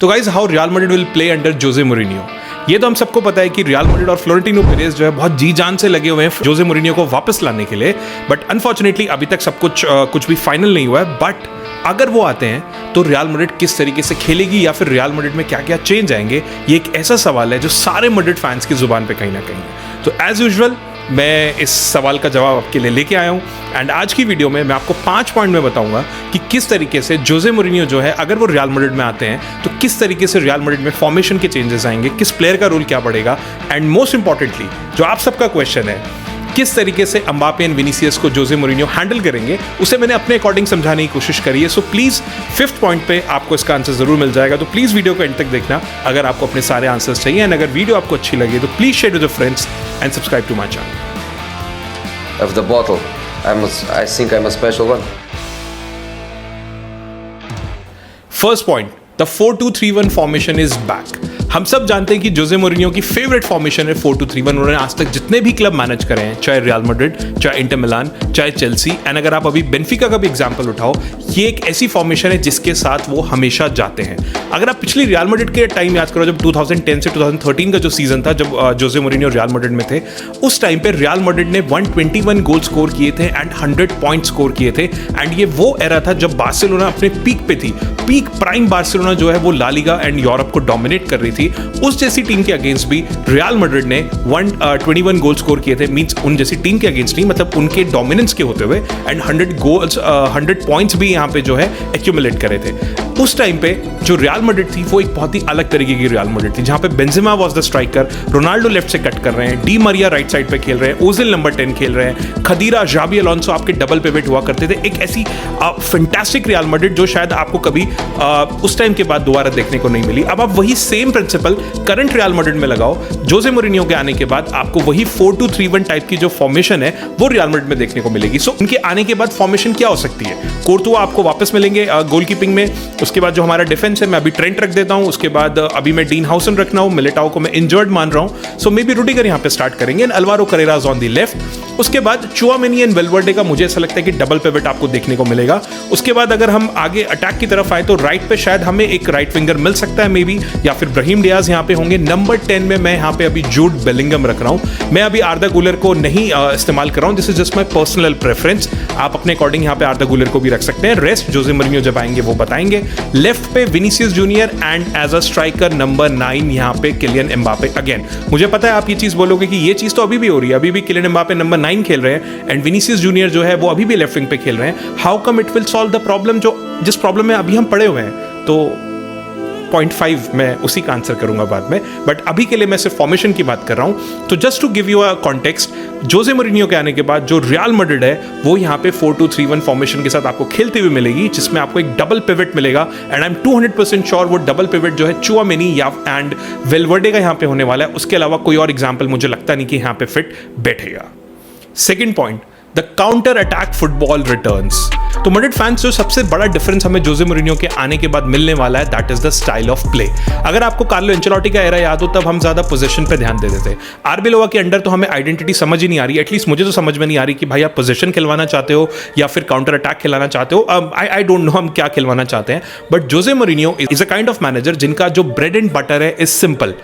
तो guys how real Madrid will play under Jose Mourinho, ये तो हम सबको पता है कि रियल मैड्रिड और फ्लोरेंटिनो पेरेज जो है बहुत जी जान से लगे हुए हैं जोसे मोरिनियो को वापस लाने के लिए। बट अनफॉर्चुनेटली अभी तक सब कुछ भी फाइनल नहीं हुआ है। बट अगर वो आते हैं तो रियल मैड्रिड किस तरीके से खेलेगी या फिर रियल मैड्रिड में क्या क्या चेंज आएंगे, ये एक ऐसा सवाल है जो सारे मैड्रिड फैंस की जुबान पे कहीं ना कहीं है। तो एज यूजुअल मैं इस सवाल का जवाब आपके लिए लेके आया हूँ एंड आज की वीडियो में मैं आपको 5 पॉइंट में बताऊंगा कि किस तरीके से जोसे मोरिनियो जो है अगर वो रियल मैड्रिड में आते हैं तो किस तरीके से रियल मैड्रिड में फॉर्मेशन के चेंजेस आएंगे, किस प्लेयर का रोल क्या पड़ेगा एंड मोस्ट इंपॉर्टेंटली जो आप सबका क्वेश्चन है किस तरीके से एम्बापे एंड विनीसियस को जोसे मोरिनियो हैंडल करेंगे, उसे मैंने अपने अकॉर्डिंग समझाने की कोशिश करी है। सो प्लीज 5th पॉइंट पे आपको इसका आंसर जरूर मिल जाएगा, तो प्लीज वीडियो को एंड तक देखना अगर आपको अपने सारे आंसर्स चाहिए। एंड अगर वीडियो आपको अच्छी लगे तो please share with your friends and subscribe to my channel. Of the bottle, I think I'm a special one. First point, the 4-2-3-1 formation is back. हम सब जानते हैं कि जोसे मोरिनियो की फेवरेट फॉर्मेशन है 4-2-3-1। उन्होंने आज तक जितने भी क्लब मैनेज करे हैं, चाहे रियल मैड्रिड, चाहे इंटर मिलान, चाहे चेल्सी, एंड अगर आप अभी बेंफिका का भी एग्जांपल उठाओ, ये एक ऐसी फॉर्मेशन है जिसके साथ वो हमेशा जाते हैं। अगर आप पिछली रियल मैड्रिड के टाइम याद करो, जब 2010 से 2013 का जो सीजन था, जब जोसे मोरिनियो रियल मैड्रिड में थे, उस टाइम पे रियल मैड्रिड ने 121 गोल स्कोर किए थे एंड 100 पॉइंट स्कोर किए थे। एंड ये वो एरा था जब बार्सिलोना अपने पीक पे थी। पीक प्राइम बार्सिलोना जो है वो ला लीगा एंड यूरोप को डोमिनेट कर रही थी। उस जैसी टीम के अगेंस्ट भी रियल मैड्रिड ने 121 गोल स्कोर किए थे। मींस उन जैसी टीम के अगेंस्ट नहीं, मतलब उनके डोमिनेंस के होते हुए, एंड 100 पॉइंट्स भी यहाँ पे जो है एक्यूमुलेट करे थे। उस टाइम पे जो रियल मैड्रिड थी वो एक बहुत ही अलग तरीके की रियल मैड्रिड थी, जहां पे Benzema was the striker, Ronaldo left से कट कर रहे हैं, डी मरिया राइट साइड पे खेल रहे हैं, ओजिल नंबर 10 खेल रहे हैं, खदीरा, जावी अलोंसो आपके डबल पिवट हुआ करते थे। एक ऐसी फैंटास्टिक रियल मैड्रिड जो शायद आपको कभी उस टाइम के बाद दोबारा देखने को नहीं मिली। अब आप वही same principle current Real Madrid में लगाओ, जोसे मोरिनियो के आने के बाद आपको वही 4-2-3-1 टाइप की जो फॉर्मेशन है वो रियल मैड्रिड में देखने को मिलेगी। सो उनके आने के बाद फॉर्मेशन क्या हो सकती है? कोर्तुआ आपको वापस मिलेंगे गोलकीपिंग में, उसके बाद जो हमारा डिफेंस है मैं अभी ट्रेंट रख देता हूं, उसके बाद अभी मैं डीन हाउसन रखना हूं, मिलिटाओ को मैं इंजर्ड मान रहा हूं, सो मे बी रुडिगर यहां पे स्टार्ट करेंगे and Alvaro Carreras on the left. उसके बाद चुआमेनी एंड वेलवर्डे का मुझे ऐसा लगता है कि डबल पिवट आपको देखने को मिलेगा। उसके बाद अगर हम आगे अटैक की तरफ आए तो राइट पे शायद हमें एक राइट विंगर मिल सकता है मे बी, या फिर ब्राहीम डियाज यहां पे होंगे। नंबर 10 में मैं यहां पे अभी जूड बेलिंगम रख रहा हूं। मैं अभी आर्दा गुलर को नहीं इस्तेमाल कर रहा हूं, this is just my personal preference. आप अपने अकॉर्डिंग यहां पे आर्दा गुलर को भी रख सकते हैं। रेस्ट जोसे मोरिनियो जब आएंगे वो बताएंगे। लेफ्ट पे Vinicius junior and as a striker number 9 यहां पे किलियन एम्बापे। अगेन मुझे पता है आप ये चीज बोलोगे कि ये चीज तो अभी भी हो रही है, अभी भी किलियन एम्बापे नंबर 9 खेल रहे हैं एंड विनीसियस जूनियर जो है वो अभी भी लेफ्ट विंग पे खेल रहे हैं। How come it will solve the problem, जिस प्रॉब्लम में अभी हम पड़े हुए हैं? तो 0.5 मैं उसी का आंसर करूंगा बाद में, बट अभी के लिए मैं सिर्फ फॉर्मेशन की बात कर रहा हूं। तो just to give you a context, Jose Mourinho के आने के बाद जो रियल मैड्रिड है वो यहां पे 4-2-3-1 फॉर्मेशन के साथ आपको खेलते हुए मिलेगी, जिसमें आपको एक डबल पिवट मिलेगा एंड आई एम 200% श्योर वो डबल पिवट जो है चुआमेनी या एंड वेलवर्डे का यहां पे होने वाला है। उसके अलावा कोई और एग्जांपल मुझे लगता नहीं कि यहां पे फिट बैठेगा। Second point, the counter attack football returns. तो मैड्रिड फैंस जो सबसे बड़ा डिफरेंस हमें जोसे मोरिनियो के आने के बाद मिलने वाला है, that is the style of play. अगर आपको कार्लो एंचेलोटी का एरा याद हो तब हम ज्यादा पोजीशन पे ध्यान देते थे। आर्बेलोवा के अंडर तो हमें आइडेंटिटी समझ ही नहीं आ रही, एटलीस्ट मुझे तो समझ में नहीं आ रही कि भाई आप पोजीशन खिलवाना चाहते हो या फिर काउंटर अटैक खिलाना चाहते हो। आई डोंट नो हम क्या खिलवाना चाहते हैं, but Jose Mourinho is a kind of manager जिनका जो ब्रेड एंड बटर है is simple,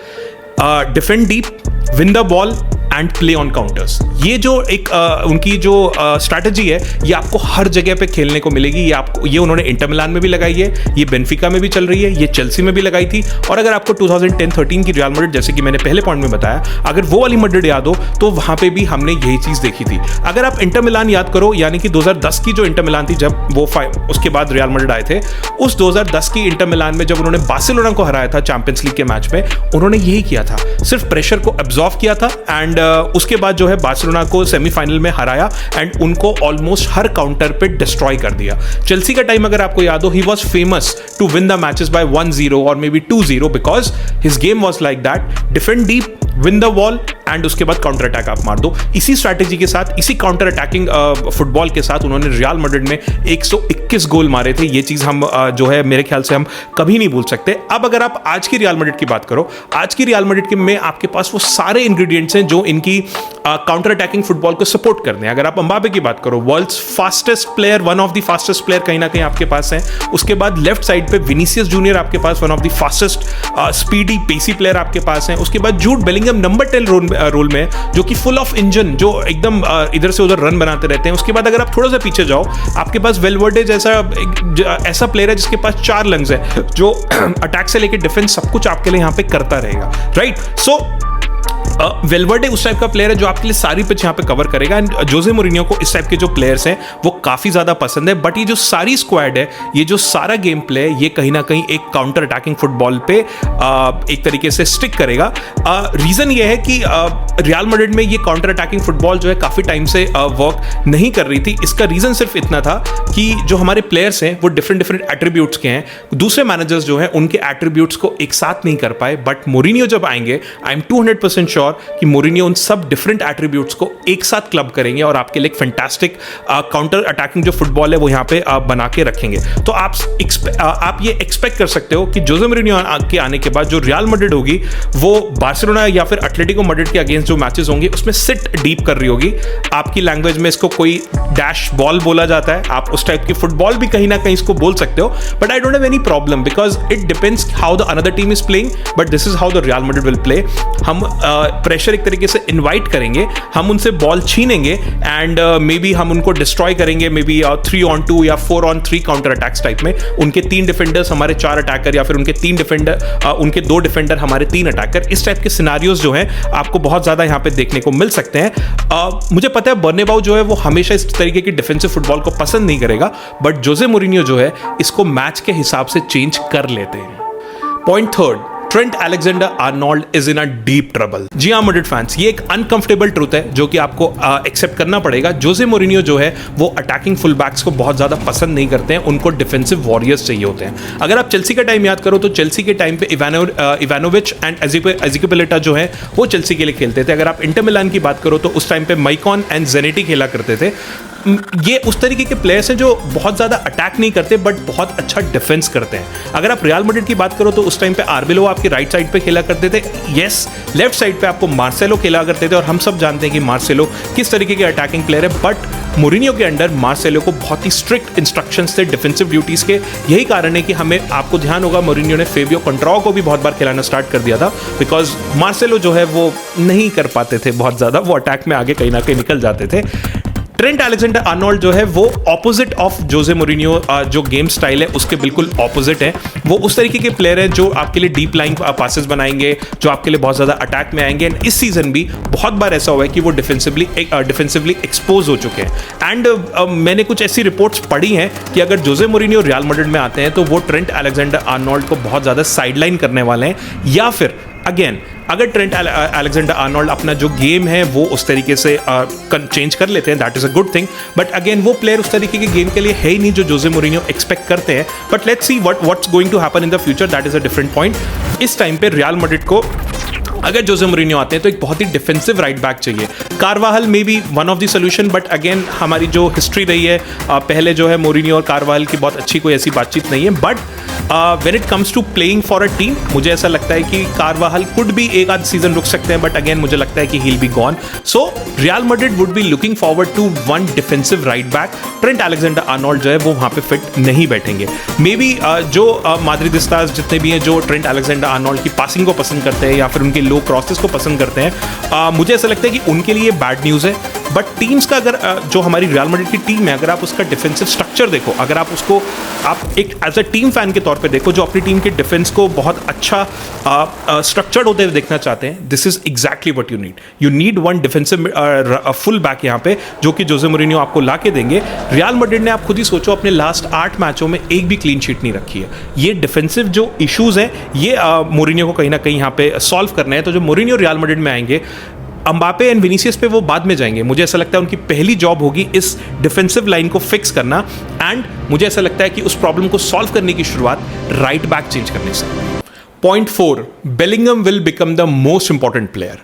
defend deep, win the ball and play on counters. ये जो एक उनकी जो स्ट्रैटेजी है ये आपको हर जगह पे खेलने को मिलेगी। ये उन्होंने इंटर मिलान में भी लगाई है, ये बेंफिका में भी चल रही है, ये चेल्सी में भी लगाई थी। और अगर आपको 2010-13 की रियल मैड्रिड, जैसे कि मैंने पहले पॉइंट में बताया, अगर वो वाली मैड्रिड याद हो तो वहां पे भी हमने यही चीज देखी थी। अगर आप इंटर मिलान याद करो, यानी कि 2010 की जो इंटर मिलान थी जब वो उसके बाद रियल मैड्रिड आए थे, उस 2010 की इंटर मिलान में जब उन्होंने बार्सिलोना को हराया था चैंपियंस लीग के मैच में, उन्होंने यही किया था, सिर्फ प्रेशर को एब्जॉर्व किया था एंड उसके बाद जो है बार्सिलोना को सेमीफाइनल में हराया एंड उनको ऑलमोस्ट हर काउंटर पे डिस्ट्रॉय कर दिया। चेल्सी का टाइम अगर आपको याद हो, he was famous to win the matches by 1-0 और maybe 2-0 because his game was like that, defend deep, win the ball and उसके बाद काउंटर अटैक आप मार दो। इसी स्ट्रैटेजी के साथ, इसी काउंटर अटैकिंग फुटबॉल के साथ उन्होंने रियल मैड्रिड में 121 गोल मारे थे। ये चीज़ हम जो है मेरे ख्याल से हम कभी नहीं भूल सकते। अब अगर आप आज की रियल मैड्रिड की बात करो, आज की रियल मैड्रिड में आपके पास वो सारे इंग्रेडिएंट्स हैं जो इनकी काउंटर अटैकिंग फुटबॉल को सपोर्ट करते हैं। अगर आप एम्बापे की बात करो, world's fastest player, one of the fastest player कहीं ना कहीं आपके पास है। उसके बाद लेफ्ट साइड पे विनीसियस जूनियर आपके पास, one of the fastest speedy pacey player आपके पास है। उसके बाद जूड बेलिंगम नंबर 10 रोल में, जो कि फुल ऑफ इंजन, जो एकदम इधर से उधर रन बनाते रहते हैं। उसके बाद अगर आप थोड़ा सा पीछे जाओ, आपके पास वेलवर्डे जैसा ऐसा प्लेयर है जिसके पास 4 लंग्स है, जो अटैक से लेकर डिफेंस सब कुछ आपके लिए यहाँ पे करता रहेगा, राइट। सो वेलवर्डे उस टाइप का प्लेयर है जो आपके लिए सारी पिच यहाँ पे कवर करेगा। एंड जोसे मोरिनियो को इस टाइप के जो प्लेयर्स हैं वो काफ़ी ज़्यादा पसंद है। बट ये जो सारी स्क्वाड है, ये जो सारा गेम प्ले है, ये कहीं ना कहीं एक काउंटर अटैकिंग फुटबॉल पे एक तरीके से स्टिक करेगा। रीज़न ये है कि रियल मैड्रिड में ये काउंटर अटैकिंग फुटबॉल जो है काफ़ी टाइम से वर्क नहीं कर रही थी। इसका रीज़न सिर्फ इतना था कि जो हमारे प्लेयर्स हैं वो डिफरेंट एट्रीब्यूट्स के हैं। दूसरे मैनेजर्स जो हैं उनके एट्रीब्यूट्स को एक साथ नहीं कर पाए। बट मोरिनियो जब आएंगे, आई एम 200% श्योर कि मोरिनियो उन सब डिफरेंट एट्रीब्यूट्स को एक साथ क्लब करेंगे और आपके लिए एक फैंटास्टिक काउंटर अटैकिंग जो फुटबॉल है वो यहाँ पे बना के रखेंगे। तो आप ये एक्सपेक्ट कर सकते हो कि जोसे मोरिनियो के आने के बाद जो रियल मैड्रिड होगी वो बार्सिलोना या फिर एटलेटिको मैड्रिड के अगेंस्ट जो मैचेस होंगे उसमें सिट डीप कर रही होगी। आपकी लैंग्वेज में इसको कोई डैश बॉल बोला जाता है, आप उस टाइप की फुटबॉल भी कहीं ना कहीं इसको बोल सकते हो। But I don't have any problem because it depends how the another team is playing, but this is how the real Madrid will play. हम प्रेशर एक तरीके से इनवाइट करेंगे, हम उनसे बॉल छीनेंगे एंड मे बी हम उनको डिस्ट्रॉय करेंगे, मे बी 3-on-2 या 4-on-3 काउंटर अटैक्स टाइप में। उनके 3 डिफेंडर्स हमारे 4 अटैकर, या फिर उनके 2 डिफेंडर हमारे 3 अटैकर। इस टाइप के सिनारियोज जो हैं आपको बहुत ज़्यादा यहाँ पे देखने को मिल सकते हैं। मुझे पता है बर्नेबाउ जो है वो हमेशा इस तरीके की डिफेंसिव फुटबॉल को पसंद नहीं करेगा, बट जोसे मोरिनियो जो है इसको मैच के हिसाब से चेंज कर लेते हैं। Point third, Trent Alexander Arnold is in a deep trouble. जी हाँ मैड्रिड फैंस, ये एक अनकंफर्टेबल ट्रूथ है जो कि आपको एक्सेप्ट करना पड़ेगा। जोसे मोरिनियो जो है वो अटैकिंग फुल बैक्स को बहुत ज़्यादा पसंद नहीं करते हैं, उनको डिफेंसिव वॉरियर्स चाहिए होते हैं। अगर आप चेल्सी का टाइम याद करो तो चेल्सी के टाइम पे इवानोविच एंड एजिक्विलेटा जो है वो चेल्सी के लिए खेलते थे। अगर आप इंटर मिलान की बात करो तो उस टाइम पे माइकॉन एंड जेनेटी खेला करते थे। ये उस तरीके के प्लेयर्स हैं जो बहुत ज़्यादा अटैक नहीं करते बट बहुत अच्छा डिफेंस करते हैं। अगर आप रियल मैड्रिड की बात करो तो उस टाइम पे आर्बेलो आपके राइट साइड पे खेला करते थे, यस लेफ्ट साइड पे आपको मार्सेलो खेला करते थे, और हम सब जानते हैं कि मार्सेलो किस तरीके के अटैकिंग प्लेयर है। बट मोरिनियो के अंडर मार्सेलो को बहुत ही स्ट्रिक्ट इंस्ट्रक्शंस थे डिफेंसिव ड्यूटीज के। यही कारण है कि हमें, आपको ध्यान होगा, मोरिनियो ने फेबियो कंट्राओ को भी बहुत बार खिलाना स्टार्ट कर दिया था, बिकॉज मार्सेलो जो है वो नहीं कर पाते थे बहुत ज़्यादा, वो अटैक में आगे कहीं ना कहीं निकल जाते थे। ट्रेंट अलेक्जेंडर आर्नोल्ड जो है वो ऑपोजिट ऑफ जोसे मोरिनियो, जो गेम स्टाइल है उसके बिल्कुल ऑपोजिट है। वो उस तरीके के प्लेयर हैं जो आपके लिए डीप लाइन पासेस बनाएंगे, जो आपके लिए बहुत ज़्यादा अटैक में आएंगे। एंड इस सीजन भी बहुत बार ऐसा हुआ है कि वो डिफेंसिवली एक्सपोज हो चुके हैं। एंड मैंने कुछ ऐसी रिपोर्ट्स पढ़ी हैं कि अगर जोसे मोरिनियो रियल मैड्रिड में आते हैं तो वो ट्रेंट अलेक्जेंडर आर्नोल्ड को बहुत ज़्यादा साइडलाइन करने वाले हैं, या फिर अगेन अगर ट्रेंट अलेक्जेंडर आर्नोल्ड अपना जो गेम है वो उस तरीके से चेंज कर लेते हैं, that is a good thing. But again वो प्लेयर उस तरीके के गेम के लिए है ही नहीं जो जोसे मोरिनियो एक्सपेक्ट करते हैं। But let's see what's going to happen in the future, that is a different point. इस टाइम पे रियल मैड्रिड को अगर जोसे मोरिनियो आते हैं तो एक बहुत ही डिफेंसिव राइट बैक चाहिए। कारवाहल may be one of the solution, but again हमारी जो हिस्ट्री रही है पहले जो है मोरिनियो और कारवाहल की बहुत अच्छी कोई ऐसी बातचीत नहीं है। But when it comes to playing for a team, मुझे ऐसा लगता है कि कारवाहल कुड भी एक आध सीजन रुक सकते हैं, बट अगेन मुझे लगता है कि he will be gone. So Real Madrid would be looking forward to one defensive right back. Trent Alexander Arnold जो है वो वहाँ पे फिट नहीं बैठेंगे। मे बी जो माद्रिदिस्तास जितने भी हैं जो ट्रेंट अलेक्जेंडर आर्नोल्ड की पासिंग को पसंद करते हैं या फिर उनके लो क्रॉसेस को पसंद करते हैं, मुझे ऐसा लगता है कि उनके लिए बैड न्यूज़ है। बट टीम्स का अगर जो हमारी रियल मैड्रिड की टीम है, अगर आप उसका डिफेंसिव स्ट्रक्चर देखो, अगर आप उसको आप एक एज अ टीम फैन के तौर पे देखो जो अपनी टीम के डिफेंस को बहुत अच्छा स्ट्रक्चर्ड होते हुए देखना चाहते हैं, this is exactly what you need. You need one defensive full back यहाँ पे, जो कि जोसे मोरिनियो आपको ला के देंगे। रियल मैड्रिड ने, आप खुद ही सोचो, अपने लास्ट 8 मैचों में एक भी क्लीन शीट नहीं रखी है। ये डिफेंसिव जो इश्यूज हैं ये मोरिनियो को कहीं ना कहीं यहाँ पे सॉल्व करना है। तो जो मोरिनियो रियल मैड्रिड में आएंगे, एम्बापे एंड विनीसियस पे वो बाद में जाएंगे। मुझे ऐसा लगता है उनकी पहली जॉब होगी इस डिफेंसिव लाइन को फिक्स करना, एंड मुझे ऐसा लगता है कि उस प्रॉब्लम को सॉल्व करने की शुरुआत राइट बैक चेंज करने से। Point 4, Bellingham will become the most important player.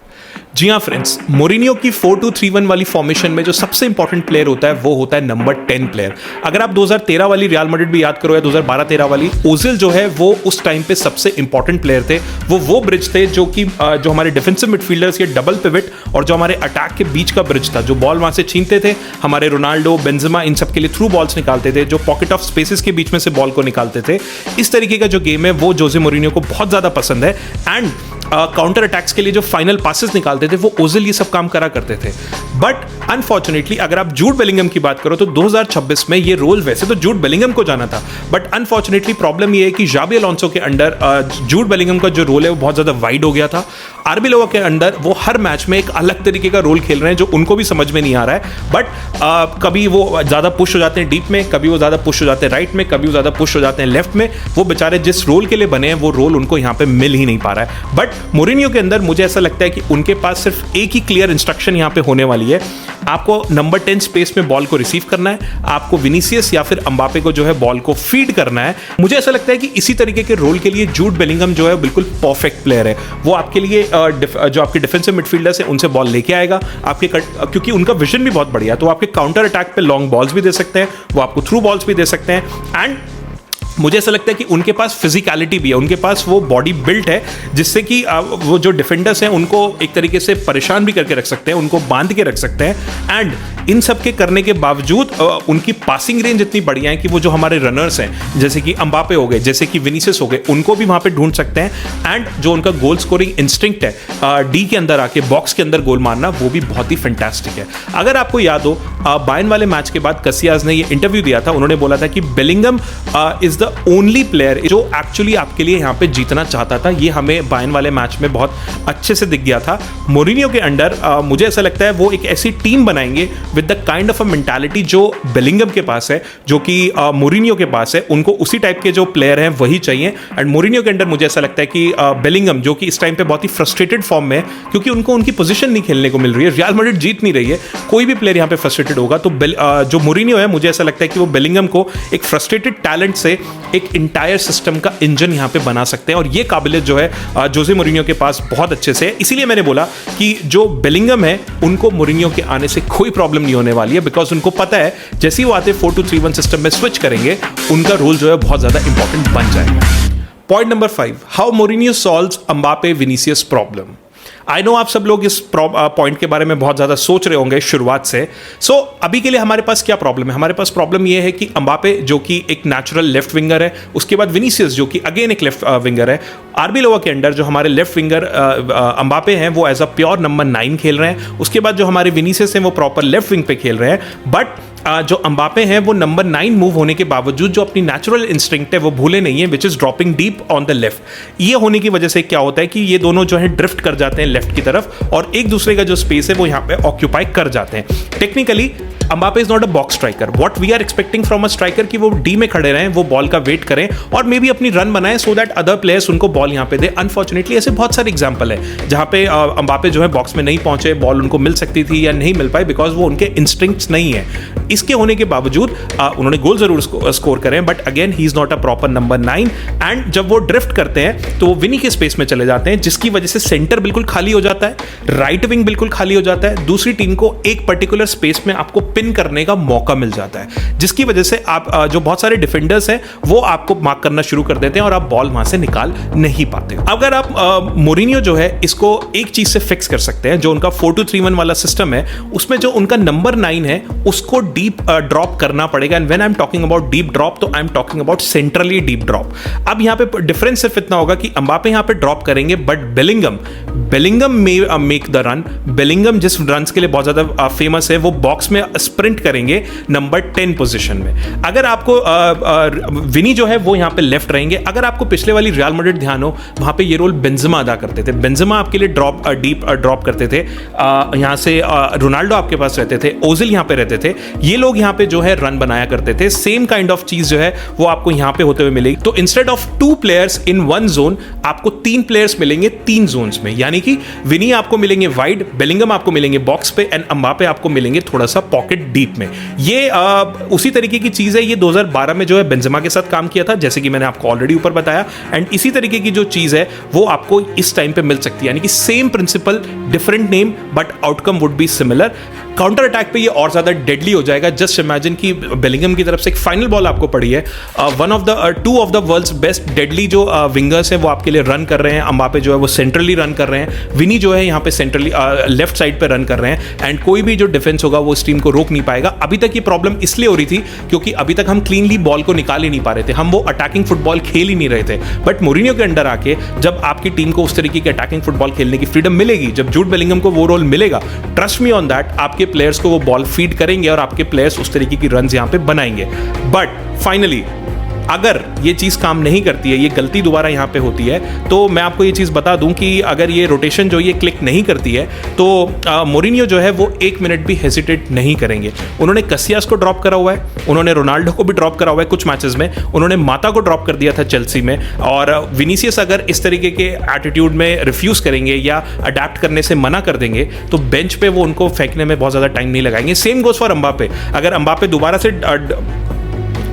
जी हाँ फ्रेंड्स, मोरिनियो की 4-2-3-1 वाली फॉर्मेशन में जो सबसे इंपॉर्टेंट प्लेयर होता है वो होता है नंबर 10 प्लेयर। अगर आप 2013 वाली रियल मैड्रिड भी याद करो या 2012-13 वाली, ओजिल जो है वो उस टाइम पे सबसे इंपॉर्टेंट प्लेयर थे। वो ब्रिज थे जो कि जो हमारे डिफेंसिव मिडफील्डर्स के डबल पिवट और जो हमारे अटैक के बीच का ब्रिज था, जो बॉल वहां से छीनते थे, हमारे रोनाल्डो, बेंजेमा, इन सब के लिए थ्रू बॉल्स निकालते थे, जो पॉकेट ऑफ स्पेसेस के बीच में से बॉल को निकालते थे। इस तरीके का जो गेम है वो जोसे मोरिनियो को बहुत ज्यादा पसंद है। एंड काउंटर अटैक्स के लिए जो फाइनल पासेस निकालते थे वो ओजिल ये सब काम करा करते थे। बट अनफॉर्चुनेटली अगर आप जूड बेलिंगम की बात करो तो 2026 में ये रोल वैसे तो जूड बेलिंगम को जाना था, बट अनफॉर्चुनेटली प्रॉब्लम ये है कि जाबी अलोंसो के अंडर जूड बेलिंगम का जो रोल है वो बहुत ज्यादा वाइड हो गया था। आरबी के अंडर वो हर मैच में एक अलग तरीके का रोल खेल रहे हैं जो उनको भी समझ में नहीं आ रहा है। बट कभी वो ज्यादा पुश हो जाते हैं डीप में, कभी वो ज्यादा पुश हो जाते हैं राइट में, कभी वो ज्यादा पुश हो जाते हैं लेफ्ट में। वो बेचारे जिस रोल के लिए बने हैं वो रोल उनको यहाँ पे मिल ही नहीं पा रहा है। बट मोरिनियो के अंदर मुझे ऐसा लगता है कि उनके पास सिर्फ एक ही क्लियर इंस्ट्रक्शन यहाँ पे होने वाली है। आपको नंबर 10 स्पेस में बॉल को रिसीव करना है, आपको विनीसियस या फिर एम्बापे को जो है बॉल को फीड करना है। मुझे ऐसा लगता है कि इसी तरीके के रोल के लिए जूड बेलिंगम जो है बिल्कुल परफेक्ट प्लेयर है। वो आपके लिए जो आपके डिफेंसिव मिडफील्डर्स हैं उनसे बॉल लेके आएगा आपके क्योंकि उनका विजन भी बहुत बढ़िया है, तो आपके काउंटर अटैक पे लॉन्ग बॉल्स भी दे सकते हैं, वो आपको थ्रू बॉल्स भी दे सकते हैं। एंड मुझे ऐसा लगता है कि उनके पास फिजिकलिटी भी है, उनके पास वो बॉडी बिल्ट है जिससे कि वो जो डिफेंडर्स हैं उनको एक तरीके से परेशान भी करके रख सकते हैं, उनको बांध के रख सकते हैं। एंड इन सब के करने के बावजूद उनकी पासिंग रेंज इतनी बढ़िया है कि वो जो हमारे रनर्स हैं जैसे कि एम्बापे हो गए, जैसे कि विनीसियस हो गए, उनको भी वहां पे ढूंढ सकते हैं। एंड जो उनका गोल स्कोरिंग इंस्टिंक्ट है डी के अंदर आके बॉक्स के अंदर गोल मारना, वो भी बहुत ही फैंटास्टिक है। अगर आपको याद हो बायर्न वाले मैच के बाद कसियास ने ये इंटरव्यू दिया था, उन्होंने बोला था कि Bellingham is the only player जो एक्चुअली आपके लिए यहाँ पे जीतना चाहता था। ये हमें बायर्न वाले मैच में बहुत अच्छे से दिख गया था। मोरिनियो के अंडर मुझे ऐसा लगता है वो एक ऐसी टीम बनाएंगे with the kind of a mentality जो बेलिंगम के पास है, जो कि मोरिनियो के पास है। उनको उसी टाइप के जो प्लेयर हैं वही चाहिए। एंड मोरिनियो के अंडर मुझे ऐसा लगता है कि बेलिंगम जो कि इस टाइम पे बहुत ही फ्रस्ट्रेटेड फॉर्म में है क्योंकि उनको उनकी पोजीशन नहीं खेलने को मिल रही है, रियल मैड्रिड जीत नहीं रही है, कोई भी प्लेयर यहाँ पे फ्रस्ट्रेटेड होगा तो जो मोरिनियो है मुझे ऐसा लगता है कि वो बेलिंगम को एक फ्रस्ट्रेटेड टैलेंट से एक इंटायर सिस्टम का इंजन यहाँ पे बना सकते हैं। और ये काबिलियत जो है जोसे मोरिनियो के पास बहुत अच्छे से है। इसीलिए मैंने बोला कि जो बेलिंगम है उनको मोरिनियो के आने से कोई प्रॉब्लम नहीं होने वाली है, बिकॉज उनको पता है जैसे ही वो आते 4-2-3-1 सिस्टम में स्विच करेंगे उनका रोल जो है बहुत ज्यादा इंपॉर्टेंट बन जाएगा। Point number 5, how Mourinho solves Mbappe Vinicius problem. I know आप सब लोग इस पॉइंट के बारे में बहुत ज़्यादा सोच रहे होंगे शुरुआत से। सो अभी के लिए हमारे पास क्या प्रॉब्लम है? हमारे पास प्रॉब्लम ये है कि एम्बापे जो कि एक नेचुरल लेफ्ट विंगर है, उसके बाद विनीसियस जो कि अगेन एक लेफ्ट विंगर है। आरबी लोवा के अंडर जो हमारे लेफ्ट विंगर एम्बापे हैं वो एज अ प्योर नंबर 9 खेल रहे हैं। उसके बाद जो हमारे विनीसियस हैं वो प्रॉपर लेफ्ट विंग पे खेल रहे हैं। बट जो एम्बापे हैं वो नंबर 9 मूव होने के बावजूद जो अपनी नेचुरल इंस्टिंक्ट है वो भूले नहीं है, which is dropping deep on the left. ये होने की वजह से क्या होता है कि ये दोनों जो है ड्रिफ्ट कर जाते हैं लेफ्ट की तरफ और एक दूसरे का जो स्पेस है वो यहाँ पे ऑक्यूपाई कर जाते हैं। Technically Mbappe is not a box striker. What we are expecting from a striker कि वो डी में खड़े रहें, वो बॉल का वेट करें और मे बी अपनी रन बनाएं सो दैट अदर प्लेयर्स उनको बॉल यहाँ पे दे। अनफॉर्चुनेटली ऐसे बहुत सारे एग्जांपल है जहाँ पे एम्बापे जो है बॉक्स में नहीं पहुंचे, बॉल उनको मिल सकती थी या नहीं मिल पाई बिकॉज वो उनके इंस्टिंक्ट्स नहीं है। इसके होने के बावजूद उन्होंने गोल जरूर स्कोर करें, but again he is not a proper number 9। And जब वो ड्रिफ्ट करते हैं तो वो विनी के स्पेस में चले जाते हैं, जिसकी वजह से सेंटर बिल्कुल खाली हो जाता है, राइट विंग बिल्कुल खाली हो जाता है, दूसरी टीम को एक पर्टिकुलर स्पेस में आपको पिन करने का मौका मिल जाता है, जिसकी वजह से आप जो बहुत सारे डिफेंडर्स हैं वो आपको मार्क करना शुरू कर देते हैं और आप बॉल वहां से निकाल नहीं पाते। अगर आप मोरिनियो जो है इसको एक चीज से फिक्स कर सकते हैं, जो उनका 4-2-3-1 वाला सिस्टम है उसमें जो उनका नंबर 9 है उसको डीप ड्रॉप करना पड़ेगा। And when I am talking about deep drop तो I am talking about centrally deep drop. अब यहाँ पे डिफरेंस सिर्फ इतना होगा कि एम्बापे यहाँ पे ड्रॉप करेंगे बट बेलिंगम में मेक द रन। बेलिंगम जिस रन्स के लिए बहुत ज्यादा फेमस है वो बॉक्स में स्प्रिंट करेंगे नंबर 10 पोजीशन में। अगर आपको विनी जो है वो यहाँ पे लेफ्ट रहेंगे। अगर आपको पिछले वाली रियल मैड्रिड ध्यान हो वहां पे ये रोल बेंजेमा अदा करते थे। बेंजेमा आपके लिए डीप ड्रॉप करते थे, यहाँ से रोनाल्डो आपके पास रहते थे, ओजिल यहाँ पे रहते थे, ये लोग यहाँ पे जो है रन बनाया करते थे। सेम काइंड ऑफ चीज जो है वो आपको यहाँ पे होते हुए मिलेगी। तो instead of 2 players in 1 zone आपको 3 प्लेयर्स मिलेंगे 3 जोन्स में, यानी कि विनी आपको मिलेंगे वाइड, बेलिंगम आपको मिलेंगे बॉक्स पे एंड एम्बापे आपको मिलेंगे थोड़ा सा पॉकेट पॉकेट डीप में। ये उसी तरीके की चीज़ है, ये 2012 में जो है बेंजेमा के साथ काम किया था, जैसे कि मैंने आपको ऑलरेडी ऊपर बताया, एंड इसी तरीके की जो चीज़ है वो आपको इस टाइम पे मिल सकती है, यानी कि same principle, different name, but outcome would be similar. Counter attack पे ये और ज़्यादा डेडली हो जाएगा। जस्ट इमेजिन कि बेलिंगम की तरफ से एक फाइनल बॉल आपको पड़ी है, two of the world's best deadly जो विंगर्स हैं वो आपके लिए रन कर रहे हैं। अम्बापे जो है वो सेंट्रली रन कर रहे हैं, विनी जो है यहाँ पे सेंट्रली लेफ्ट साइड पे रन कर रहे हैं, एंड कोई भी जो डिफेंस होगा वो इस टीम को रोक नहीं पाएगा। अभी तक ये प्रॉब्लम इसलिए हो रही थी क्योंकि अभी तक हम क्लीनली बॉल को निकाल ही नहीं पा रहे थे, हम वो अटैकिंग फुटबॉल खेल ही नहीं रहे थे। बट मोरिनियो के अंडर आके जब आपकी टीम को उस तरीके की अटैकिंग फुटबॉल खेलने की फ्रीडम मिलेगी, जब जूड बेलिंगम को वो रोल मिलेगा, ट्रस्ट मी ऑन दैट, आपके प्लेयर्स को वो बॉल फीड करेंगे और आपके प्लेयर्स उस तरीके की रन्स यहां पे बनाएंगे। बट फाइनली अगर ये चीज़ काम नहीं करती है, ये गलती दोबारा यहाँ पे होती है, तो मैं आपको ये चीज़ बता दूं कि अगर ये रोटेशन जो ये क्लिक नहीं करती है तो मोरिनियो जो है वो 1 मिनट भी हेजिटेट नहीं करेंगे। उन्होंने कसियास को ड्रॉप करा हुआ है, उन्होंने रोनाल्डो को भी ड्रॉप करा हुआ है कुछ मैचेस में, उन्होंने माता को ड्रॉप कर दिया था चेल्सी में, और विनीसियस अगर इस तरीके के एटीट्यूड में रिफ्यूज़ करेंगे या अडेप्ट करने से मना कर देंगे तो बेंच पे वो उनको फेंकने में बहुत ज़्यादा टाइम नहीं लगाएंगे। सेम गोज फॉर अम्बापे, अगर अम्बापे दोबारा से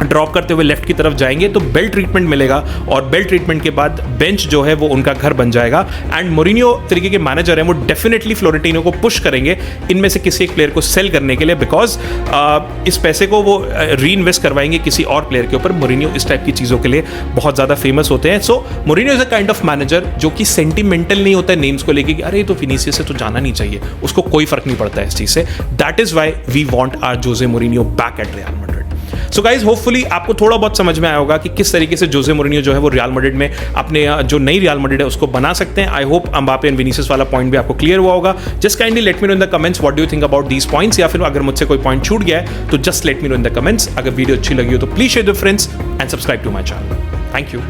ड्रॉप करते हुए लेफ्ट की तरफ जाएंगे तो बेल ट्रीटमेंट मिलेगा, और बेल ट्रीटमेंट के बाद बेंच जो है वो उनका घर बन जाएगा। एंड मोरिनियो तरीके के मैनेजर हैं, वो डेफिनेटली फ्लोरेंटिनो को पुश करेंगे इनमें से किसी एक प्लेयर को सेल करने के लिए, बिकॉज इस पैसे को वो री इन्वेस्ट करवाएंगे किसी और प्लेयर के ऊपर। मोरिनियो इस टाइप की चीज़ों के लिए बहुत ज़्यादा फेमस होते हैं। So Mourinho is a kind of manager जो कि सेंटिमेंटल नहीं होता है नेम्स को लेके कि अरे तो विनीसियस से तो जाना नहीं चाहिए, उसको कोई फर्क नहीं पड़ता है इस चीज़ से। That is why we want our Jose Mourinho back at Real Madrid. So guys, hopefully आपको थोड़ा बहुत समझ में आया होगा कि किस तरीके से जोसे मोरिनियो जो है वो रियल मैड्रिड में अपने जो नई रियल मैड्रिड है उसको बना सकते हैं। I hope Mbappe and Vinicius वाला पॉइंट भी आपको क्लियर हुआ होगा। Just kindly let me know in the comments what do you think about these points, या फिर अगर मुझसे कोई पॉइंट छूट गया है तो just let me know in the comments. अगर वीडियो अच्छी लगी हो तो please share with friends and subscribe to my channel. Thank you.